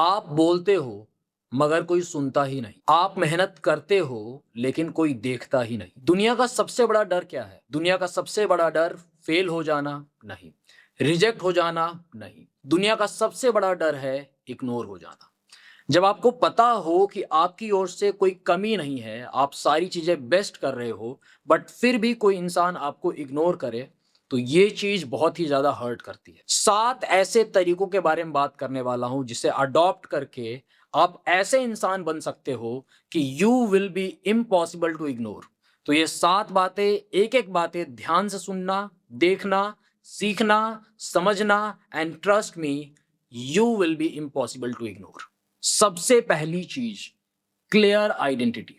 आप बोलते हो मगर कोई सुनता ही नहीं। आप मेहनत करते हो लेकिन कोई देखता ही नहीं। दुनिया का सबसे बड़ा डर क्या है? दुनिया का सबसे बड़ा डर फेल हो जाना नहीं, रिजेक्ट हो जाना नहीं। दुनिया का सबसे बड़ा डर है इग्नोर हो जाना। जब आपको पता हो कि आपकी ओर से कोई कमी नहीं है, आप सारी चीज़ें बेस्ट कर रहे हो, बट फिर भी कोई इंसान आपको इग्नोर करे, तो ये चीज़ बहुत ही ज़्यादा हर्ट करती है। 7 ऐसे तरीकों के बारे में बात करने वाला हूँ, जिसे अडॉप्ट करके आप ऐसे इंसान बन सकते हो कि you will be impossible to ignore. तो ये 7 बातें, एक-एक बातें ध्यान से सुनना, देखना, सीखना, समझना and trust me, you will be impossible to ignore. सबसे पहली चीज, क्लियर आइडेंटिटी।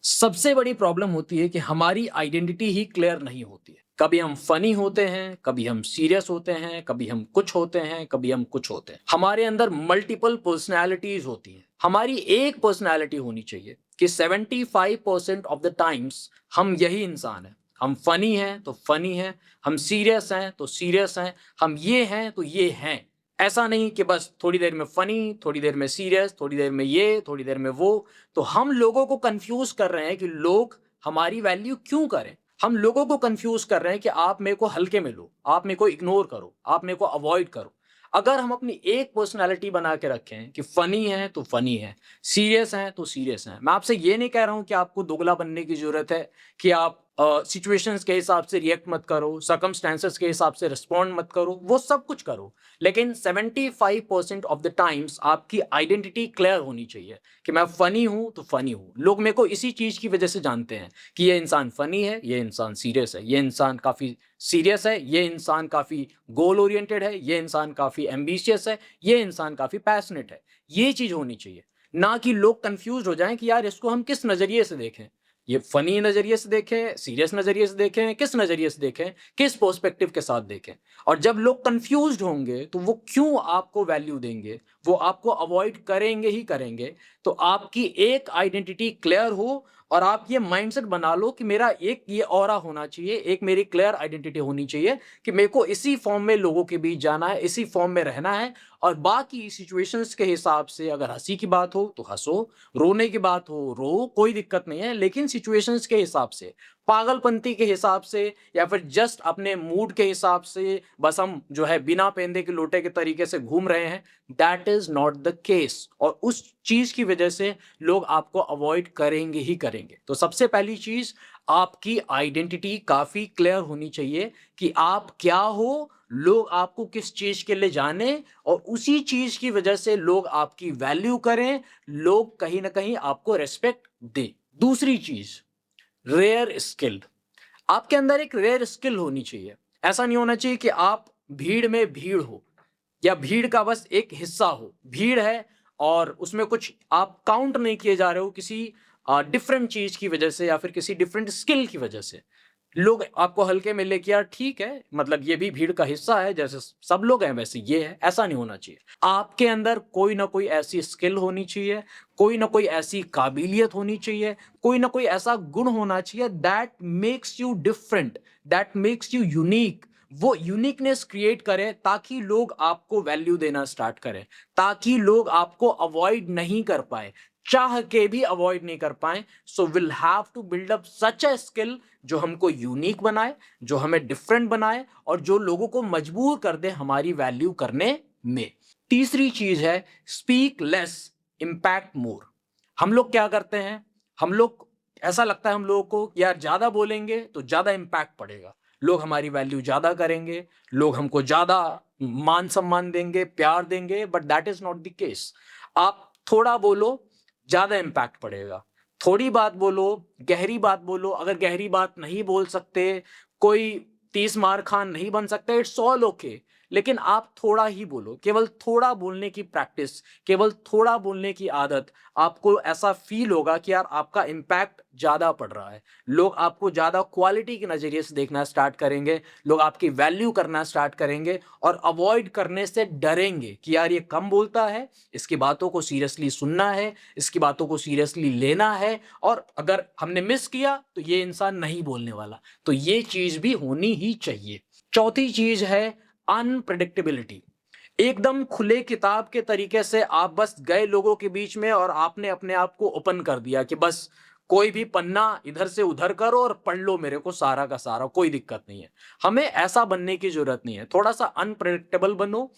सबसे बड़ी प्रॉब्लम होती है कि हमारी आइडेंटिटी ही क्लियर नहीं होती है। कभी हम फनी होते हैं, कभी हम सीरियस होते हैं, कभी हम कुछ होते हैं, कभी हम कुछ होते हैं। हमारे अंदर मल्टीपल पर्सनैलिटीज होती हैं। हमारी एक पर्सनैलिटी होनी चाहिए कि 75% ऑफ द टाइम्स हम यही इंसान हैं। हम फनी हैं तो फनी हैं, हम सीरियस हैं तो सीरियस हैं, हम ये हैं तो ये हैं। ऐसा नहीं कि बस थोड़ी देर में फनी, थोड़ी देर में सीरियस, थोड़ी देर में ये, थोड़ी देर में वो। तो हम लोगों को कंफ्यूज कर रहे हैं कि लोग हमारी वैल्यू क्यों करें। हम लोगों को कंफ्यूज कर रहे हैं कि आप मेरे को हल्के में लो, आप मेरे को इग्नोर करो, आप मेरे को अवॉइड करो। अगर हम अपनी एक पर्सनालिटी बना के रखें कि फनी है तो फनी है, सीरियस है तो सीरियस है। मैं आपसे ये नहीं कह रहा हूं कि आपको दोगला बनने की जरूरत है, कि आप सिचुएशंस के हिसाब से रिएक्ट मत करो, सर्कमस्टेंसेस के हिसाब से रिस्पॉन्ड मत करो, वो सब कुछ करो। लेकिन 75% ऑफ द टाइम्स आपकी आइडेंटिटी क्लियर होनी चाहिए कि मैं फनी हूं तो फनी हूं। लोग मेरे को इसी चीज की वजह से जानते हैं कि ये इंसान फनी है, ये इंसान सीरियस है, ये इंसान काफी सीरियस है, ये इंसान काफी गोल ओरिएंटेड है, ये इंसान काफी एम्बिशियस है, ये इंसान काफी पैशनेट है। ये चीज होनी चाहिए, ना कि लोग कंफ्यूज हो जाएं कि यार इसको हम किस नजरिए से देखें। ये फनी नजरिए से देखें, सीरियस नजरिए से देखें, किस नजरिए से देखें, किस पर्सपेक्टिव के साथ देखें। और जब लोग कंफ्यूज्ड होंगे तो वो क्यों आपको वैल्यू देंगे, वो आपको अवॉइड करेंगे ही करेंगे। तो आपकी एक आइडेंटिटी क्लियर हो और आप ये माइंडसेट बना लो कि मेरा एक ये ऑरा होना चाहिए, एक मेरी क्लियर आइडेंटिटी होनी चाहिए कि मेरे को इसी फॉर्म में लोगों के बीच जाना है, इसी फॉर्म में रहना है। और बाकी सिचुएशंस के हिसाब से अगर हंसी की बात हो तो हंसो, रोने की बात हो रो, कोई दिक्कत नहीं है। लेकिन सिचुएशंस के हिसाब से, पागलपंती के हिसाब से, या फिर जस्ट अपने मूड के हिसाब से बस हम जो है बिना पेंदे के लोटे के तरीके से घूम रहे हैं, that is not the case. और उस चीज की वजह से लोग आपको अवॉइड करेंगे ही करेंगे। तो सबसे पहली चीज, आपकी आइडेंटिटी काफी क्लियर होनी चाहिए कि आप क्या हो, लोग आपको किस चीज के लिए जाने, और उसी चीज की वजह से लोग आपकी वैल्यू करें, लोग कहीं ना कहीं आपको रेस्पेक्ट दे। दूसरी चीज, रेयर स्किल। आपके अंदर एक रेयर स्किल होनी चाहिए। ऐसा नहीं होना चाहिए कि आप भीड़ में भीड़ हो, या भीड़ का बस एक हिस्सा हो। भीड़ है और उसमें कुछ आप काउंट नहीं किए जा रहे हो किसी डिफरेंट चीज की वजह से, या फिर किसी डिफरेंट स्किल की वजह से। लोग आपको हल्के में लेके, यार ठीक है, मतलब ये भी भीड़ का हिस्सा है, जैसे सब लोग हैं वैसे ये है। ऐसा नहीं होना चाहिए। आपके अंदर कोई ना कोई ऐसी स्किल होनी चाहिए, कोई ना कोई ऐसी काबिलियत होनी चाहिए, कोई ना कोई ऐसा गुण होना चाहिए that makes you different, that makes you unique. वो यूनिकनेस क्रिएट करे ताकि लोग आपको वैल्यू देना स्टार्ट करें, ताकि लोग आपको अवॉइड नहीं कर पाए, चाह के भी अवॉइड नहीं कर पाए। So will have to build up such a skill जो हमको यूनिक बनाए, जो हमें डिफरेंट बनाए, और जो लोगों को मजबूर कर दे हमारी वैल्यू करने में। तीसरी चीज है, स्पीक लेस, इंपैक्ट मोर। हम लोग क्या करते हैं, हम लोग, ऐसा लगता है हम लोगों को कि यार ज्यादा बोलेंगे तो ज्यादा इंपैक्ट पड़ेगा, लोग हमारी वैल्यू ज्यादा करेंगे, लोग हमको ज्यादा मान सम्मान देंगे, प्यार देंगे। But that is not the case. आप थोड़ा बोलो, ज्यादा इंपैक्ट पड़ेगा। थोड़ी बात बोलो, गहरी बात बोलो। अगर गहरी बात नहीं बोल सकते, कोई 30 मार खान नहीं बन सकते, इट्स ऑल ओके। लेकिन आप थोड़ा ही बोलो, केवल थोड़ा बोलने की प्रैक्टिस, केवल थोड़ा बोलने की आदत, आपको ऐसा फील होगा कि यार आपका इंपैक्ट ज्यादा पड़ रहा है। लोग आपको ज्यादा क्वालिटी के नजरिए से देखना स्टार्ट करेंगे, लोग आपकी वैल्यू करना स्टार्ट करेंगे, और अवॉइड करने से डरेंगे कि यार ये कम बोलता है, इसकी बातों को सीरियसली सुनना है, इसकी बातों को सीरियसली लेना है, और अगर हमने मिस किया तो ये इंसान नहीं बोलने वाला। तो ये चीज भी होनी ही चाहिए। चौथी चीज है अनप्रेडिक्टेबिलिटी। एकदम खुले किताब के तरीके से आप बस गए लोगों के बीच में और आपने अपने आप को ओपन कर दिया कि बस कोई भी पन्ना इधर से उधर करो और पढ़ लो मेरे को सारा का सारा, कोई दिक्कत नहीं है। हमें ऐसा बनने की जरूरत नहीं है। थोड़ा सा अनप्रेडिक्टेबल बनो,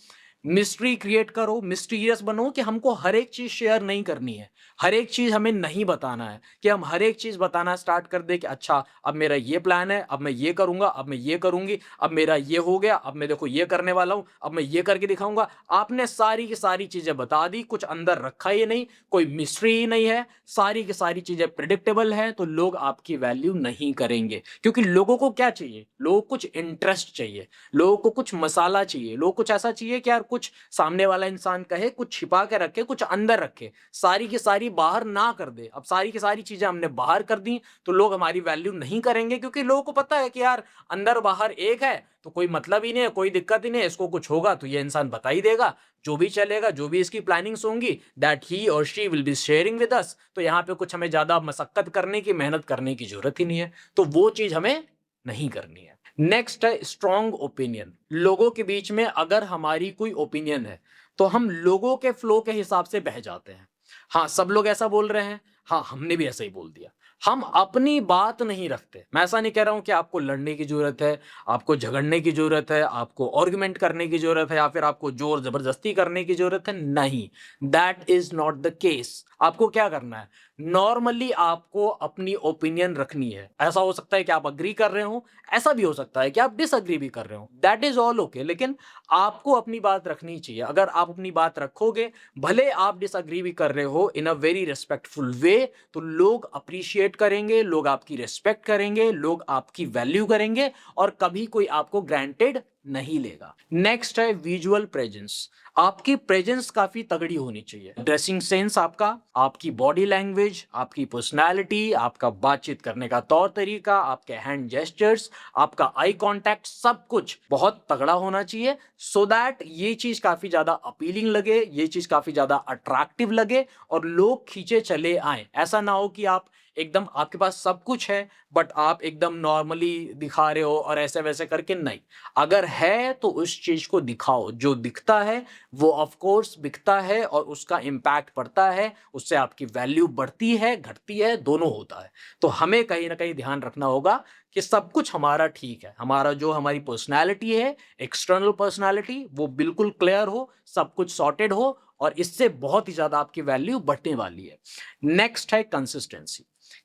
मिस्ट्री क्रिएट करो, मिस्टीरियस बनो कि हमको हर एक चीज शेयर नहीं करनी है, हर एक चीज हमें नहीं बताना है कि हम हर एक चीज बताना स्टार्ट कर दे कि अच्छा अब मेरा ये प्लान है, अब मैं ये करूंगा, अब मैं ये करूंगी, अब मेरा ये हो गया, अब मैं देखो ये करने वाला हूं, अब मैं ये करके दिखाऊंगा। आपने सारी की सारी चीजें बता दी, कुछ अंदर रखा ही नहीं, कोई मिस्ट्री ही नहीं है, सारी की सारी चीजें प्रिडिक्टेबल है, तो लोग आपकी वैल्यू नहीं करेंगे। क्योंकि लोगों को क्या चाहिए? लोगों को कुछ इंटरेस्ट चाहिए, लोगों को कुछ मसाला चाहिए, लोगों को कुछ ऐसा चाहिए कि यार कुछ सामने वाला इंसान कहे, कुछ छिपा के रखे, कुछ अंदर रखे, सारी की सारी बाहर ना कर दे। अब सारी की सारी चीजें हमने बाहर कर दी तो लोग हमारी वैल्यू नहीं करेंगे, क्योंकि लोगों को पता है कि यार अंदर बाहर एक है तो कोई मतलब ही नहीं है, कोई दिक्कत ही नहीं है, इसको कुछ होगा तो ये इंसान बता ही देगा, जो भी चलेगा, जो भी इसकी प्लानिंग्स होंगी, दैट ही और she will be sharing with us. तो यहाँ पे कुछ हमें ज्यादा मशक्कत करने की, मेहनत करने की जरूरत ही नहीं है, तो वो चीज हमें नहीं करनी है। नेक्स्ट है स्ट्रॉन्ग ओपिनियन। लोगों के बीच में अगर हमारी कोई ओपिनियन है तो हम लोगों के फ्लो के हिसाब से बह जाते हैं। हाँ, सब लोग ऐसा बोल रहे हैं, हाँ हमने भी ऐसा ही बोल दिया। हम अपनी बात नहीं रखते। मैं ऐसा नहीं कह रहा हूं कि आपको लड़ने की जरूरत है, आपको झगड़ने की जरूरत है, आपको आर्गुमेंट करने की जरूरत है, या फिर आपको जोर जबरदस्ती करने की जरूरत है। नहीं, that is not the case. आपको क्या करना है? नॉर्मली आपको अपनी ओपिनियन रखनी है। ऐसा हो सकता है कि आप अग्री कर रहे हो, ऐसा भी हो सकता है कि आप डिसअग्री भी कर रहे हो, दैट इज ऑल ओके। लेकिन आपको अपनी बात रखनी चाहिए। अगर आप अपनी बात रखोगे, भले आप डिसअग्री भी कर रहे हो इन अ वेरी रिस्पेक्टफुल वे, तो लोग अप्रिशिएट करेंगे, लोग आपकी रिस्पेक्ट करेंगे, लोग आपकी वैल्यू करेंगे, और कभी कोई आपको ग्रांटेड नहीं लेगा। नेक्स्ट है विजुअल प्रेजेंस। आपकी प्रेजेंस काफी तगड़ी होनी चाहिए। ड्रेसिंग सेंस आपका, आपकी बॉडी लैंग्वेज, आपकी पर्सनालिटी, आपका बातचीत करने का तौर तरीका, आपके हैंड जेस्चर्स, आपका आई कांटेक्ट, सब कुछ बहुत तगड़ा होना चाहिए, सो दैट ये चीज काफी ज्यादा अपीलिंग लगे, ये चीज काफी ज्यादा अट्रैक्टिव लगे और लोग खींचे चले आए। ऐसा ना हो कि आप एकदम, आपके पास सब कुछ है बट आप एकदम नॉर्मली दिखा रहे हो और ऐसे वैसे करके। नहीं, अगर है तो उस चीज को दिखाओ। जो दिखता है वो ऑफ कोर्स बिकता है और उसका इंपैक्ट पड़ता है, उससे आपकी वैल्यू बढ़ती है, घटती है, दोनों होता है। तो हमें कहीं ना कहीं ध्यान रखना होगा कि सब कुछ हमारा ठीक है, हमारा जो हमारी पर्सनैलिटी है, एक्सटर्नल पर्सनैलिटी, वो बिल्कुल क्लियर हो, सब कुछ सॉर्टेड हो, और इससे बहुत ही ज्यादा आपकी वैल्यू बढ़ने वाली है। नेक्स्ट है कंसिस्टेंसी।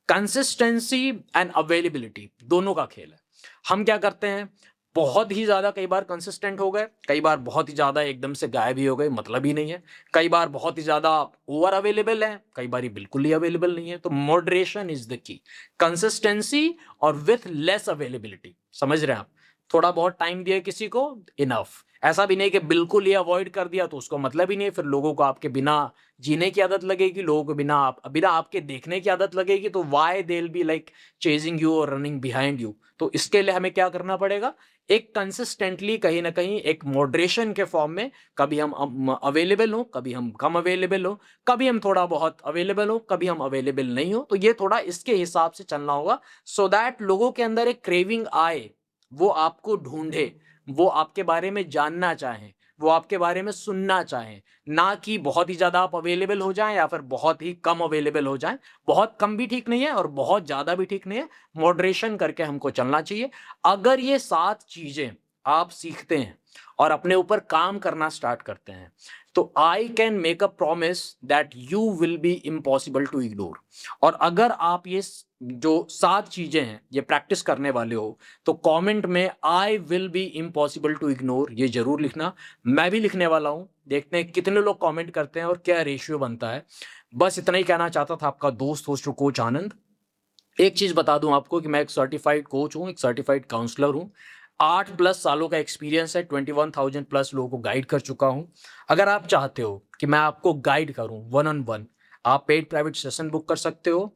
कंसिस्टेंसी एंड अवेलेबिलिटी दोनों का खेल है। हम क्या करते हैं? बहुत ही ज्यादा कई बार कंसिस्टेंट हो गए, कई बार बहुत ही ज्यादा एकदम से गायब ही हो गए, मतलब ही नहीं है। कई बार बहुत ही ज्यादा ओवर अवेलेबल है, कई बार ही बिल्कुल ही अवेलेबल नहीं है। तो moderation is the key. Consistency और विथ लेस अवेलेबिलिटी, समझ रहे हैं आप? थोड़ा बहुत टाइम दिया किसी को, इनफ। ऐसा भी नहीं कि बिल्कुल ही अवॉइड कर दिया तो उसको मतलब ही नहीं, फिर लोगों को आपके बिना जीने की आदत लगेगी, लोगों को बिना आपके देखने की आदत लगेगी, तो why they will be like chasing you और रनिंग बिहाइंड यू। तो इसके लिए हमें क्या करना पड़ेगा? एक कंसिस्टेंटली कहीं ना कहीं एक मॉडरेशन के फॉर्म में, कभी हम अवेलेबल हो, कभी हम कम अवेलेबल हो, कभी हम थोड़ा बहुत अवेलेबल हो, कभी हम अवेलेबल नहीं हो, तो ये थोड़ा इसके हिसाब से चलना होगा, सो दैट लोगों के अंदर एक क्रेविंग आए, वो आपको ढूंढे, वो आपके बारे में जानना चाहें, वो आपके बारे में सुनना चाहें। ना कि बहुत ही ज्यादा आप अवेलेबल हो जाएं या फिर बहुत ही कम अवेलेबल हो जाएं। बहुत कम भी ठीक नहीं है और बहुत ज्यादा भी ठीक नहीं है, मॉडरेशन करके हमको चलना चाहिए। अगर ये 7 चीजें आप सीखते हैं और अपने ऊपर काम करना स्टार्ट करते हैं, तो I can make a promise that you will be impossible to ignore. और अगर आप ये जो 7 चीजें हैं ये प्रैक्टिस करने वाले हो, तो कमेंट में I will be impossible to ignore ये जरूर लिखना। मैं भी लिखने वाला हूं, देखते हैं कितने लोग कमेंट करते हैं और क्या रेशियो बनता है। बस इतना ही कहना चाहता था, आपका दोस्त होस्ट कोच आनंद। एक चीज बता दूं आपको कि मैं एक सर्टिफाइड कोच हूं, एक सर्टिफाइड काउंसलर हूं। 8+ सालों का एक्सपीरियंस है, 21,000+ लोगों को गाइड कर चुका हूं। अगर आप चाहते हो कि मैं आपको गाइड करूं वन ऑन वन, आप पेड प्राइवेट सेशन बुक कर सकते हो,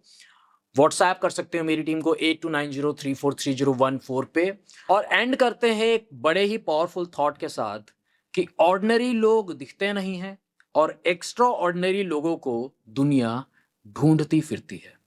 व्हाट्सएप कर सकते हो मेरी टीम को 8290343014 पे। और एंड करते हैं एक बड़े ही पावरफुल थॉट के साथ कि ऑर्डिनरी लोग दिखते नहीं हैं और एक्स्ट्रा ऑर्डिनरी लोगों को दुनिया ढूंढती फिरती है।